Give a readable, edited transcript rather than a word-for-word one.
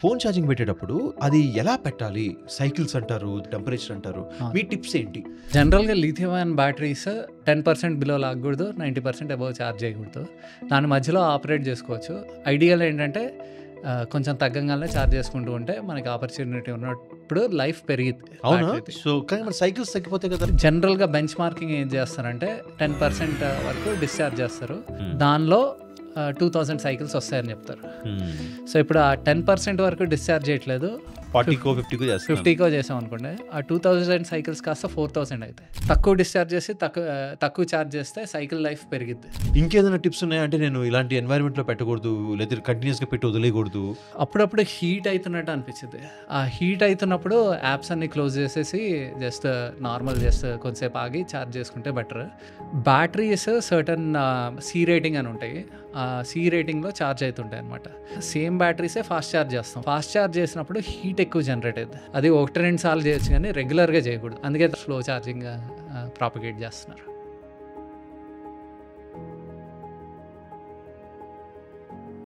Phone charging పెట్టేటప్పుడు అది ఎలా పెట్టాలి? సైకిల్స్ అంటారు, టెంపరేచర్ అంటారు. మీ టిప్స్ ఏంటి? జనరల్గా లిథియం అయాన్ బ్యాటరీస్ 10% బిలో లాగకూడదు, 90% అబవ్ ఛార్జ్ చేయకూడదు. దాని మధ్యలో ఆపరేట్ చేసుకోవచ్చు. ఐడియల్ ఏంటంటే కొంచెం తగ్గంగానే ఛార్జ్ చేసుకుంటూ ఉంటే మనకి ఆపర్చునిటీ ఉన్నప్పుడు లైఫ్ పెరిగిద్ది. అవునా? సో కానీ మన సైకిల్స్ తగ్గిపోతాయి కదా. జనరల్గా బెంచ్ మార్కింగ్ ఏం చేస్తారంటే 10% వరకు డిశ్చార్జ్ చేస్తారు. దానిలో 2000 సైకిల్స్ వస్తాయని చెప్తారు. సో ఇప్పుడు ఆ 10% వరకు డిశ్చార్జ్ చేయట్లేదు, 40కో 50కో చేసాం అనుకోండి, ఆ 2000 సైకిల్స్ కాస్త 4000 అవుతాయి. తక్కువ డిశ్చార్జ్ చేసి తక్కువ ఛార్జ్ చేస్తే సైకిల్ లైఫ్ పెరిగిద్ది. ఇంకేదైనా టిప్స్ ఉన్నాయా? అంటే నేను ఇలాంటి ఎన్వైరన్మెంట్లో పెట్టకూడదు, లేదా కంటిన్యూస్గా పెట్టి వదిలేయకూడదు. అప్పుడప్పుడు హీట్ అవుతున్నట్టు అనిపించింది. ఆ హీట్ అవుతున్నప్పుడు యాప్స్ అన్ని క్లోజ్ చేసేసి జస్ట్ నార్మల్ కొంచెంసేపు ఆగి ఛార్జ్ చేసుకుంటే better. Batteries certain C rating అని ఉంటాయి, ఆ సి రేటింగ్లో ఛార్జ్ అవుతుంటాయి అనమాట. సేమ్ బ్యాటరీసే ఫాస్ట్ ఛార్జ్ చేస్తాం. ఫాస్ట్ ఛార్జ్ చేసినప్పుడు హీట్ ఎక్కువ జనరేట్ అవుతుంది. అది 1-2 సార్లు చేయొచ్చు కానీ రెగ్యులర్గా చేయకూడదు. అందుకే స్లో ఛార్జింగ్ ప్రాపగేట్ చేస్తున్నారు.